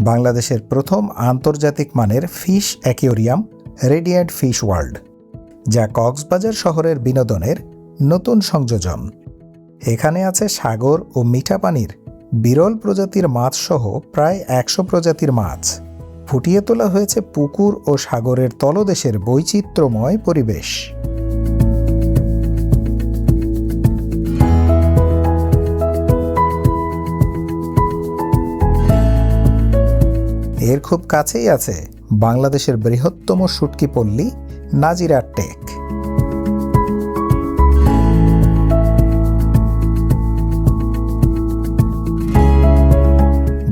বাংলাদেশের প্রথম আন্তর্জাতিক মানের fish aquarium radiant fish world, যা কক্সবাজার শহরের বিনোদনের নতুন সংযোজন। এখানে আছে সাগর ও মিঠা পানির বিরল প্রজাতির মাছসহ প্রায় 100 প্রজাতির মাছ। ফুটিয়ে তোলা হয়েছে পুকুর ও সাগরের তলদেশের বৈচিত্র্যময় পরিবেশ। এর খুব কাছেই আছে বাংলাদেশের বৃহত্তম শুটকি পল্লী নাজিরা টেক।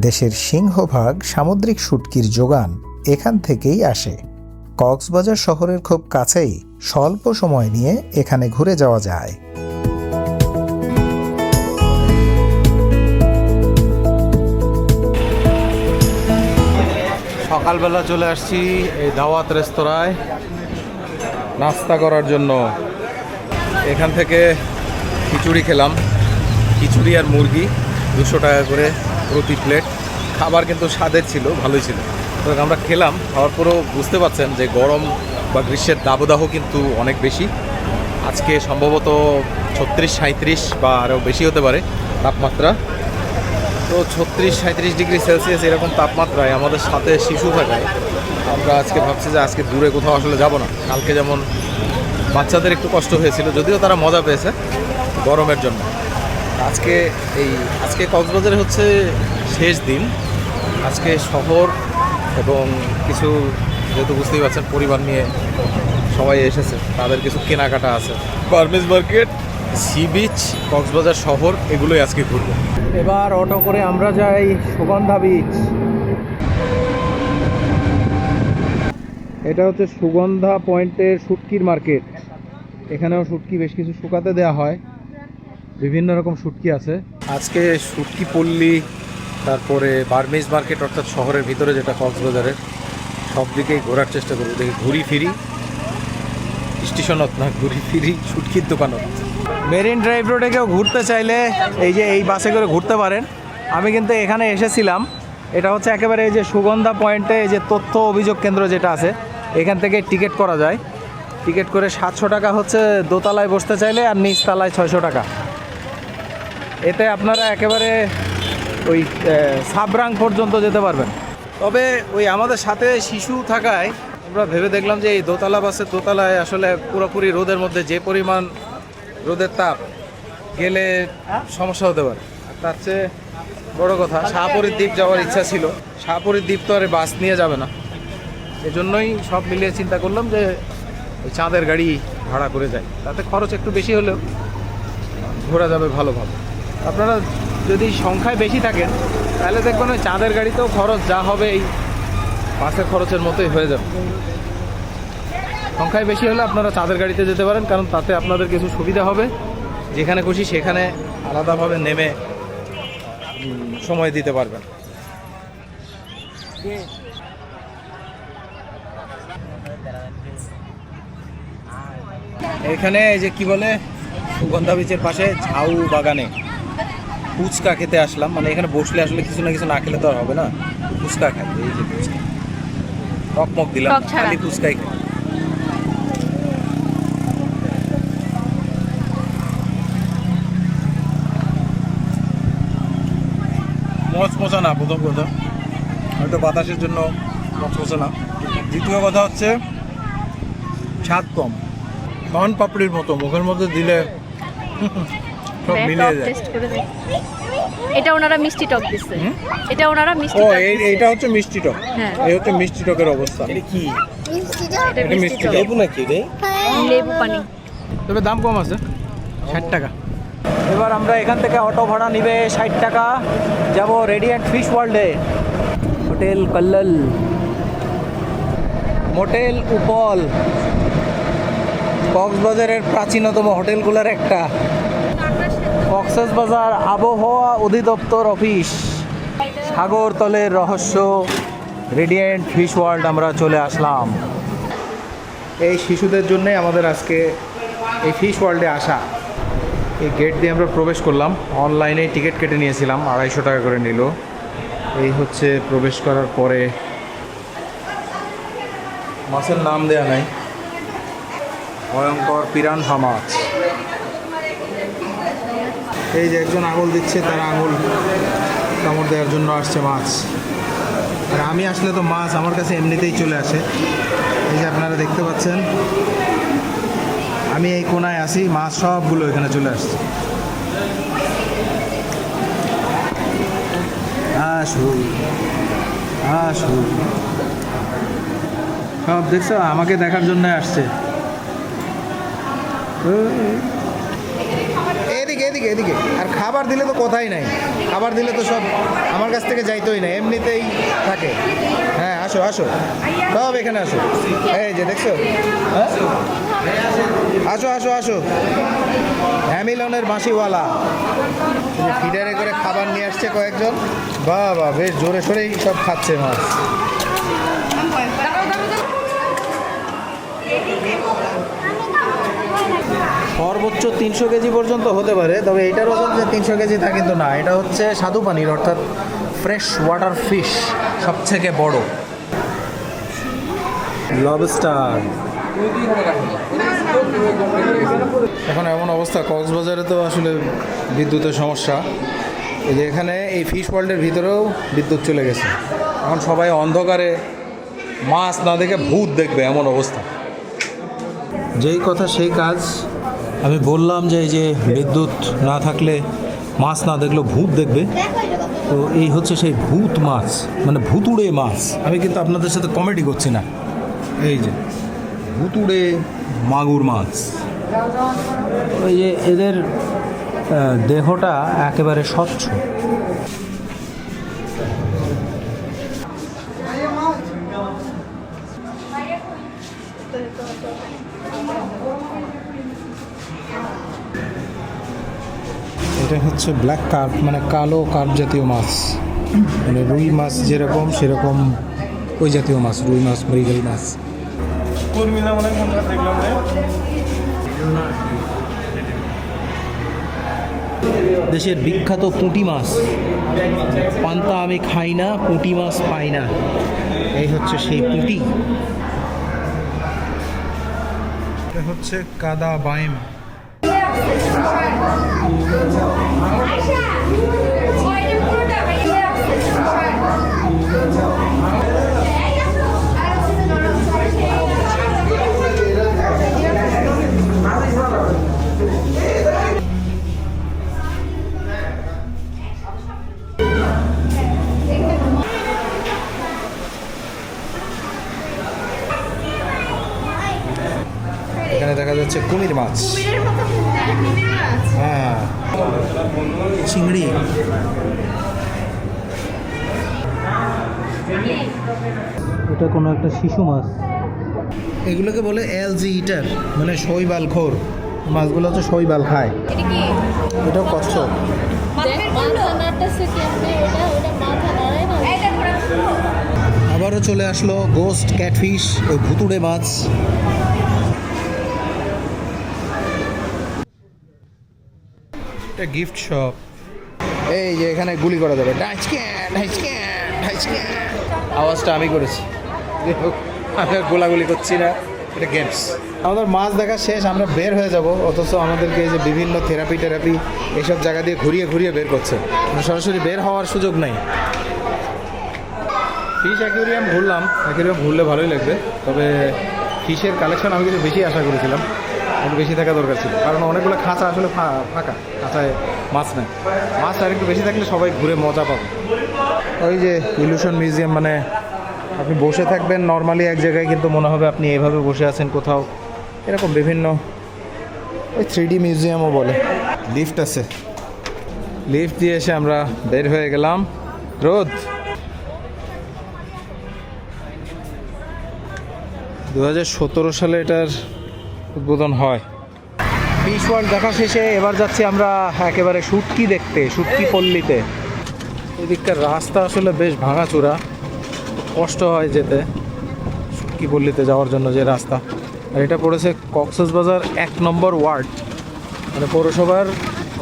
দেশের সিংহভাগ সামুদ্রিক শুটকির যোগান এখান থেকেই আসে। কক্সবাজার শহরের খুব কাছেই স্বল্প সময় নিয়ে এখানে ঘুরে যাওয়া যায়। সকালবেলা চলে আসছি এই দাওয়াত রেস্তোরাঁয় নাস্তা করার জন্য। এখান থেকে খিচুড়ি খেলাম, খিচুড়ি আর মুরগি 200 টাকা করে প্রতি প্লেট। খাবার কিন্তু স্বাদের ছিল, ভালোই ছিল। তো আমরা খেলাম, খাওয়ার পরেও বুঝতে পারছেন যে গরম বা গ্রীষ্মের দাবদাহ কিন্তু অনেক বেশি। আজকে সম্ভবত 36-37 বা আরও বেশি হতে পারে তাপমাত্রা। তো 36-37 ডিগ্রি সেলসিয়াস এরকম তাপমাত্রায় আমাদের সাথে শিশু থাকায় আমরা আজকে ভাবছি যে আজকে দূরে কোথাও আসলে যাব না। কালকে যেমন বাচ্চাদের একটু কষ্ট হয়েছিল, যদিও তারা মজা পেয়েছে গরমের জন্য। আজকে কক্সবাজারে হচ্ছে শেষ দিন। আজকে শহর এবং কিছু, যেহেতু বুঝতেই পারছেন পরিবার নিয়ে সবাই এসেছে, তাদের কিছু কেনাকাটা আছে। Burmese market, sea beach, Cox's Bazar শহর, এগুলোই আজকে ঘুরবো। এবার অটো করে আমরা যাই সুগন্ধা বিচ। এটা হচ্ছে সুগন্ধা পয়েন্টের শুটকির মার্কেট। এখানেও শুটকি বেশ কিছু শুকাতে দেওয়া হয়, বিভিন্ন রকম শুটকি আছে। আজকে শুটকি পল্লী, তারপরে বার্মিজ মার্কেট অর্থাৎ শহরের ভিতরে যেটা কক্সবাজারের, সব দিকেই ঘোরার চেষ্টা করবো। দেখি ঘুরি ফিরি স্টেশনত না, ঘুরি ফিরি শুটকির দোকানত। মেরিন ড্রাইভ রোডে কেউ ঘুরতে চাইলে এই যে এই বাসে করে ঘুরতে পারেন। আমি কিন্তু এখানে এসেছিলাম, এটা হচ্ছে একেবারে এই যে সুগন্ধা পয়েন্টে এই যে তথ্য অভিযোগ কেন্দ্র যেটা আছে, এখান থেকে টিকিট করা যায়। টিকিট করে 700 টাকা হচ্ছে দোতলায় বসতে চাইলে, আর নিচতলায় 600 টাকা। এতে আপনারা একেবারে ওই সাবরাং পর্যন্ত যেতে পারবেন। তবে ওই আমাদের সাথে শিশু থাকায় আমরা ভেবে দেখলাম যে এই দোতলা বাসের দোতলায় আসলে পুরোপুরি রোদের মধ্যে যে পরিমাণ রোদের তাপ, গেলে সমস্যা হতে পারে। তার চেয়ে বড় কথা, শাহপুরীর দ্বীপ যাওয়ার ইচ্ছা ছিল। শাহপুরীর দ্বীপ তো আর বাস নিয়ে যাবে না, এজন্যই সব মিলিয়ে চিন্তা করলাম যে ওই চাঁদের গাড়ি ভাড়া করে যাই। তাতে খরচ একটু বেশি হলেও ঘোরা যাবে ভালোভাবে। আপনারা যদি সংখ্যায় বেশি থাকেন তাহলে দেখবেন ওই চাঁদের গাড়িতেও খরচ যা হবে এই বাসের খরচের মতোই হয়ে যাবে। সংখ্যায় বেশি হলে আপনারা চাঁদের গাড়িতে যেতে পারেন, কারণ তাতে আপনাদের কিছু সুবিধা হবে। যেখানে খুশি সেখানে আলাদাভাবে নেমে সময় দিতে পারবেন। এখানে এই যে কি বলে, সুগন্ধা বিচের পাশে ঝাউ বাগানে ফুচকা খেতে আসলাম। মানে এখানে বসলে আসলে কিছু না কিছু না খেলে তো আর হবে না, ফুচকা খাই। এই যে ফুচকা, টকমক দিলাম, খালি ফুচকাই খাই। মচমচা না, প্রথম কথা হয়তো বাতাসের জন্য মচমচা না। দ্বিতীয় কথা হচ্ছে স্বাদ কম, ধন পাপড়ির মতো মুখের মধ্যে দিলে সব মিলিয়ে যায়। এটা ওনারা মিষ্টি টক দিচ্ছে, এটা ওনারা মিষ্টি টক। টক এইটা হচ্ছে মিষ্টি টক। হ্যাঁ, এই হচ্ছে মিষ্টি টকের অবস্থা। এটা কি এটা মিষ্টি টক, লেবু নাকি রে? লেবু পানি। তবে দাম কম আছে, 60 টাকা। এবার আমরা এখান থেকে অটো ভাড়া নিবে 60 টাকা, যাব রেডিয়েন্ট ফিশ ওয়ার্ল্ডে। হোটেল কল্লল, মোটেল উপল, কক্সবাজারের প্রাচীনতম হোটেলগুলোর একটা। কক্সবাজার আবহাওয়া অধিদপ্তর অফিস, সাগরতলের রহস্য, রেডিয়েন্ট ফিশ ওয়ার্ল্ড আমরা চলে আসলাম। এই শিশুদের জন্যে আমাদের আজকে এই ফিশ ওয়ার্ল্ডে আসা। এই গেট দিয়ে আমরা প্রবেশ করলাম, অনলাইনে টিকিট কেটে নিয়েছিলাম, 250 টাকা করে নিল। এই হচ্ছে প্রবেশ করার পরে, মাছের নাম দেয়া নাই, ভয়ঙ্কর পিরানহা মাছ। এই যে একজন আঙুল দিচ্ছে, তার আঙুল কামড় দেওয়ার জন্য আসছে মাছ। আর আমি আসলে তো মাছ আমার কাছে এমনিতেই চলে আসে। এই যে আপনারা দেখতে পাচ্ছেন, আমি এই কোনায় আসি, মাছ সবগুলো এখানে চলে আসছে। আসুন আসুন, সব দেখছো আমাকে দেখার জন্য আসছে। এদিকে এদিকে এদিকে। আর খাবার দিলে তো কথাই নাই, খাবার দিলে তো সব আমার কাছ থেকে যাইতোই না, এমনিতেই থাকে। হ্যাঁ আসো আসো, সব এখানে আসো। এই যে দেখছো, হ্যাঁ আসো আসো আসো। হ্যামিলনের বাঁশিওয়ালা ফিডারে করে খাবার নিয়ে আসছে কয়েকজন। বাহ বাহ, বেশ জোরে সোরেই সব খাচ্ছে মাছ। সর্বোচ্চ 300 কেজি পর্যন্ত হতে পারে, তবে এইটার ওজন যে 300 কেজি তা কিন্তু না। এটা হচ্ছে স্বাদু পানির, অর্থাৎ ফ্রেশ ওয়াটার ফিশ, সবথেকে বড়। লবস্টার। এখন এমন অবস্থা, কক্সবাজারে তো আসলে বিদ্যুতের সমস্যা। এই যে এখানে এই ফিশ ওয়ার্ল্ডের ভিতরেও বিদ্যুৎ চলে গেছে। এখন সবাই অন্ধকারে মাছ না দেখে ভূত দেখবে, এমন অবস্থা। যেই কথা সেই কাজ। আমি বললাম যে এই যে বিদ্যুৎ না থাকলে মাছ না দেখলেও ভূত দেখবে, তো এই হচ্ছে সেই ভূত মাছ, মানে ভুতুড়ে মাছ। আমি কিন্তু আপনাদের সাথে কমেডি করছি না, এই যে ভুতুড়ে মাগুর মাছ। ওই যে এদের দেহটা একেবারে স্বচ্ছ। এটা হচ্ছে ব্ল্যাক কার্প, মানে কালো কার্প জাতীয় মাছ, মানে রুই মাছ যেরকম সেরকম ওই জাতীয় মাছ, রুই মাছ, মৃগেল মাছ। দেশের বিখ্যাত পুঁটি মাছ, পান্তা আমি খাই না, পুঁটি মাছ পাই না। এই হচ্ছে সেই পুঁটি। এটা হচ্ছে কাদা বাইম। এখানে দেখা যাচ্ছে কুমির মাছ, হ্যাঁ চিংড়ি। এটা কোনো একটা শিশু মাছ। এগুলোকে বলে এলজি ইটার, মানে শৈবাল খোর। মাছগুলো হচ্ছে শৈবাল খায়। এটাও কচ্ছপ। আবারও চলে আসলো গোস্ট ক্যাটফিশ, ওই ভুতুড়ে মাছ। এটা গিফট শপ। এই যে এখানে গুলি করা যাবে, আওয়াজটা আমি করেছি, আমি গোলাগুলি করছি না, এটা গেমস। আমাদের মাছ দেখা শেষ, আমরা বের হয়ে যাব, অথচ আমাদেরকে এই যে বিভিন্ন থেরাপি এইসব জায়গা দিয়ে ঘুরিয়ে ঘুরিয়ে বের করছে, সরাসরি বের হওয়ার সুযোগ নেই। ফিশ অ্যাকুয়ারিয়াম ঘুরলাম, অ্যাকুয়ারিয়াম ঘুরলে ভালোই লাগবে, তবে ফিশের কালেকশন আমি কিছু বেশি আশা করেছিলাম, একটু বেশি থাকা দরকার ছিল, কারণ অনেকগুলো খাঁচা আসলে ফাঁকা, খাঁচায় মাছ নেই। মাছ আর একটু বেশি থাকলে সবাই ঘুরে মজা পাবে। ওই যে ইলিউশন মিউজিয়াম, মানে আপনি বসে থাকবেন নর্মালি এক জায়গায়, কিন্তু মনে হবে আপনি এভাবে বসে আছেন কোথাও, এরকম বিভিন্ন। ওই 3D মিউজিয়ামও বলে। লিফট আছে, লিফট দিয়ে এসে আমরা বের হয়ে গেলাম। রোদ 2017 সালে এটার উদ্বোধন হয়। ফিশ ওয়ার্ল্ড দেখা শেষে এবার যাচ্ছি আমরা একেবারে শুটকি দেখতে, শুটকি পল্লীতে। এদিককার রাস্তা আসলে বেশ ভাঙাচোরা, কষ্ট হয় যেতে শুটকি পল্লীতে যাওয়ার জন্য যে রাস্তা। আর এটা পড়েছে কক্সবাজার 1 নম্বর ওয়ার্ড, মানে পৌরসভার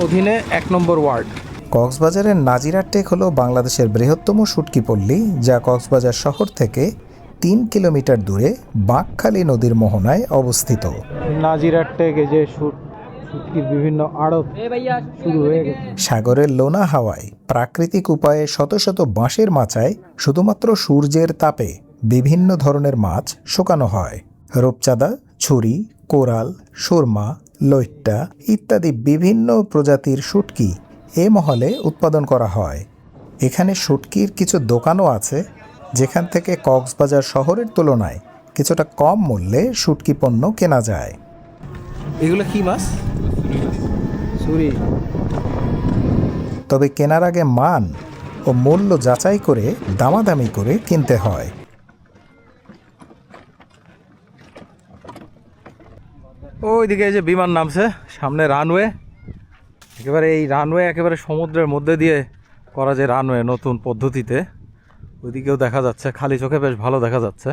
অধীনে 1 নম্বর ওয়ার্ড। কক্সবাজারের নাজিরার টেক হলো বাংলাদেশের বৃহত্তম শুটকি পল্লী, যা কক্সবাজার শহর থেকে 3 কিলোমিটার দূরে বাঁকখালী নদীর মোহনায় অবস্থিত। নাজিরার টেক এই যে শুটকির বিভিন্ন আড়ত শুরু হয়ে গেছে। সাগরের লোনা হাওয়ায় প্রাকৃতিক উপায়ে শত শত বাঁশের মাচায় শুধুমাত্র সূর্যের তাপে বিভিন্ন ধরনের মাছ শুকানো হয়। রূপচাঁদা, ছুরি, কোরাল, সুরমা, লইট্টা ইত্যাদি বিভিন্ন প্রজাতির শুটকি এ মহলে উৎপাদন করা হয়। এখানে শুটকির কিছু দোকানও আছে, যেখান থেকে কক্সবাজার শহরের তুলনায় কিছুটা কম মূল্যে শুটকি পণ্য কেনা যায়। এগুলো কি মাছ? ছুরি। তবে কেনার আগে মান ও মূল্য যাচাই করে দামাদামি করে কিনতে হয়। ওইদিকে এই যে বিমান নামছে, সামনে রানওয়ে, একেবারে এই রানওয়ে একেবারে সমুদ্রের মধ্যে দিয়ে করা, যে রানওয়ে নতুন পদ্ধতিতে, ওইদিকেও দেখা যাচ্ছে, খালি চোখে বেশ ভালো দেখা যাচ্ছে।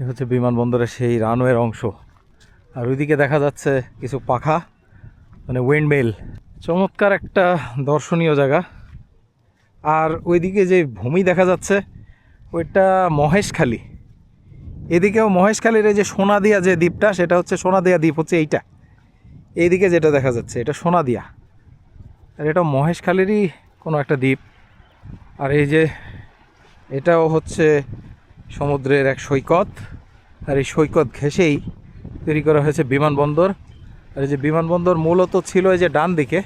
এ হচ্ছে বিমানবন্দরের সেই রানওয়ের অংশ। আর ওইদিকে দেখা যাচ্ছে কিছু পাখা, মানে উইন্ডমিল। চমৎকার একটা দর্শনীয় জায়গা। আর ওইদিকে যে ভূমি দেখা যাচ্ছে ওইটা মহেশখালী। এদিকেও মহেশখালীর এই যে সোনাদিয়া যে দ্বীপটা, সেটা হচ্ছে সোনাদিয়া দ্বীপ হচ্ছে এইটা। এইদিকে যেটা দেখা যাচ্ছে এটা সোনাদিয়া, আর এটা মহেশখালীরই কোনো একটা দ্বীপ। আর এই যে এটাও হচ্ছে সমুদ্রের এক সৈকত, আর এই সৈকত ঘেঁষেই তৈরি করা হয়েছে বিমানবন্দর। আর এই যে বিমানবন্দর মূলত ছিল এই যে ডান দিকে,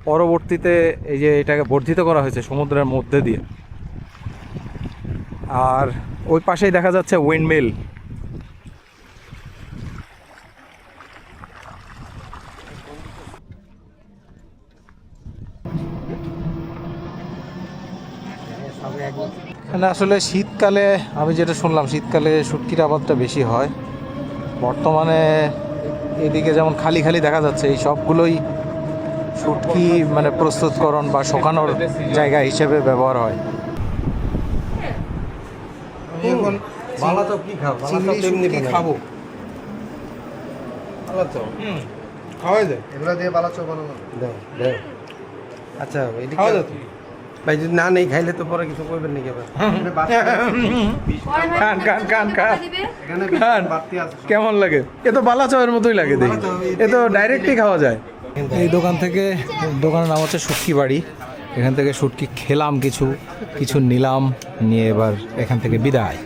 পরবর্তীতে এই যে এটাকে বর্ধিত করা হয়েছে সমুদ্রের মধ্যে দিয়ে। আর ওই পাশেই দেখা যাচ্ছে উইন্ডমিল। এখানে আসলে শীতকালে, আমি যেটা শুনলাম, শীতকালে শুটকির আবাদটা বেশি হয়। বর্তমানে এদিকে যেমন খালি খালি দেখা যাচ্ছে, এই সবগুলোই শুটকি মানে প্রস্তুতকরণ বা শুকানোর জায়গা হিসেবে ব্যবহার হয়। খাবো খাওয়া যায়, এগুলো দিয়ে বালা চপ বানানো। আচ্ছা খাওয়া যায় তো ভাই, যদি না নেই খাইলে তো পরে কিছু করবেন নাকি আবার? খান খান খান খান এখানে খান। বাড়তি আছে। কেমন লাগে? এ তো বালা চাওয়ের মতোই লাগে দেখি, এ তো ডাইরেক্টই খাওয়া যায়। এই দোকান থেকে, দোকানের নাম হচ্ছে শুটকি বাড়ি। এখান থেকে শুটকি খেলাম, কিছু কিছু নিলাম, নিয়ে এবার এখান থেকে বিদায়।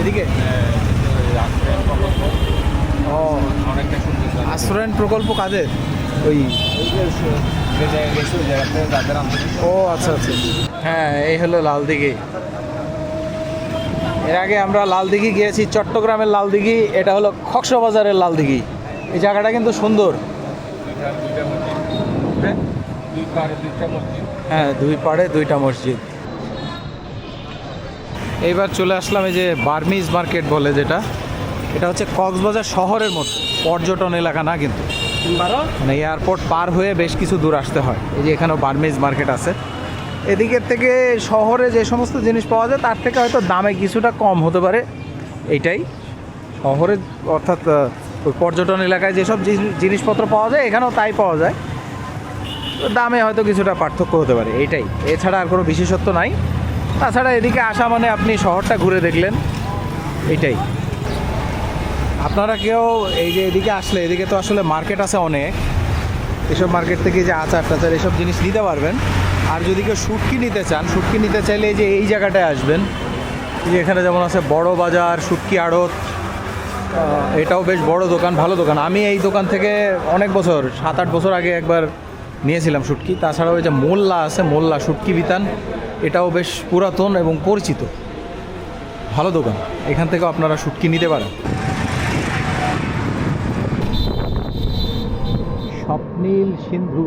এদিকে ও আশ্রয়ন প্রকল্প কাদের? ওই ও আচ্ছা আচ্ছা, হ্যাঁ এই হলো লালদিঘি। এর আগে আমরা লালদিঘি গিয়েছি, চট্টগ্রামের লালদিঘি, এটা হলো কক্সবাজারের লালদিঘি। এই জায়গাটা কিন্তু সুন্দর। হ্যাঁ, দুই পাড়ে দুইটা মসজিদ। এইবার চলে আসলাম এই যে বার্মিজ মার্কেট বলে যেটা, এটা হচ্ছে কক্সবাজার শহরের মধ্যে, পর্যটন এলাকা না কিন্তু, মানে এয়ারপোর্ট পার হয়ে বেশ কিছু দূর আসতে হয়। এই যে এখানেও বার্মিজ মার্কেট আছে। এদিকের থেকে শহরে যে সমস্ত জিনিস পাওয়া যায় তার থেকে হয়তো দামে কিছুটা কম হতে পারে, এইটাই। শহরে অর্থাৎ ওই পর্যটন এলাকায় যেসব জিনিসপত্র পাওয়া যায় এখানেও তাই পাওয়া যায়, তো দামে হয়তো কিছুটা পার্থক্য হতে পারে, এইটাই। এছাড়া আর কোনো বিশেষত্ব নাই। তাছাড়া এদিকে আসা মানে আপনি শহরটা ঘুরে দেখলেন, এইটাই। আপনারা কেউ এই যে এদিকে আসলে, এদিকে তো আসলে মার্কেট আছে অনেক, এসব মার্কেট থেকে যে আচার টাচার এসব জিনিস নিতে পারবেন। আর যদি কেউ শুটকি নিতে চান, শুটকি নিতে চাইলে এই যে এই জায়গাটায় আসবেন। এই যে এখানে যেমন আছে বড় বাজার, শুটকি আড়ত, এটাও বেশ বড় দোকান, ভালো দোকান। আমি এই দোকান থেকে অনেক বছর, 7-8 বছর আগে একবার নিয়েছিলাম শুটকি। তাছাড়াও এই যে মোল্লা আছে, মোল্লা শুটকি বিতান, এটাও বেশ পুরাতন এবং পরিচিত, ভালো দোকান। এখান থেকেও আপনারা শুটকি নিতে পারেন। স্বপ্নীল সিন্ধু।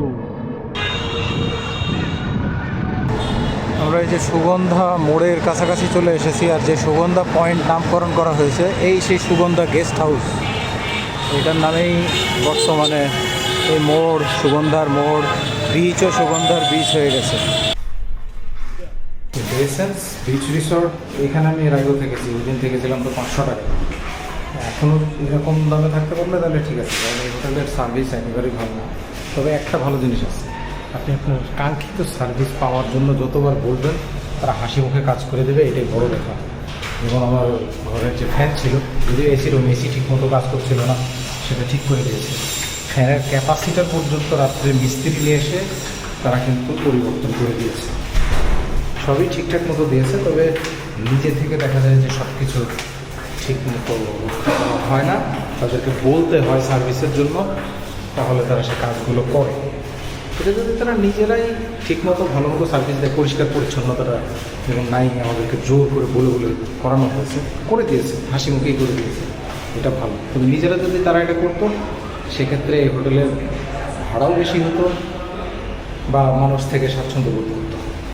আমরা এই যে সুগন্ধা মোড়ের কাছাকাছি চলে এসেছি। আর যে সুগন্ধা পয়েন্ট নামকরণ করা হয়েছে, এই সেই সুগন্ধা গেস্ট হাউস, এটার নামেই বর্তমানে এই মোড় সুগন্ধার মোড়, বিচও সুগন্ধার বিচ হয়ে গেছে। এসেন্স বিচ রিসর্ট, এখানে আমি এর আগেও থেকেছি, ওই দিন থেকেছিলাম তো 500 টাকা। এখনও এরকম দামে থাকতে পারলে তাহলে ঠিক আছে, কারণ এই হোটেলের সার্ভিস একেবারেই ভালো না। তবে একটা ভালো জিনিস আছে, আপনি আপনার কাঙ্ক্ষিত সার্ভিস পাওয়ার জন্য যতবার বলবেন তারা হাসি মুখে কাজ করে দেবে, এটাই বড় ব্যাপার। যেমন আমার ঘরের যে ফ্যান ছিল, যদিও এসি রুম, এসি ঠিকমতো কাজ করছিল না, সেটা ঠিক করে দিয়েছে। ফ্যানের ক্যাপাসিটার পর্যন্ত রাত্রে মিস্ত্রি নিয়ে এসে তারা কিন্তু পরিবর্তন করে দিয়েছে। সবই ঠিকঠাক মতো দিয়েছে, তবে নিজে থেকে দেখা যায় যে সব কিছু ঠিক মতো হয় না, তাদেরকে বলতে হয় সার্ভিসের জন্য, তাহলে তারা সে কাজগুলো করে। এটা যদি তারা নিজেরাই ঠিকমতো ভালো মতো সার্ভিস দেয়, পরিষ্কার পরিচ্ছন্নতাটা যেমন নাই, আমাদেরকে জোর করে বলে বলে করানো হয়েছে, করে দিয়েছে, হাসি মুখেই করে দিয়েছে, এটা ভালো। তবে নিজেরা যদি তারা এটা করতো, সেক্ষেত্রে এই হোটেলের ভাড়াও বেশি হতো বা মানুষ থেকে স্বাচ্ছন্দ্য বোধ করতো।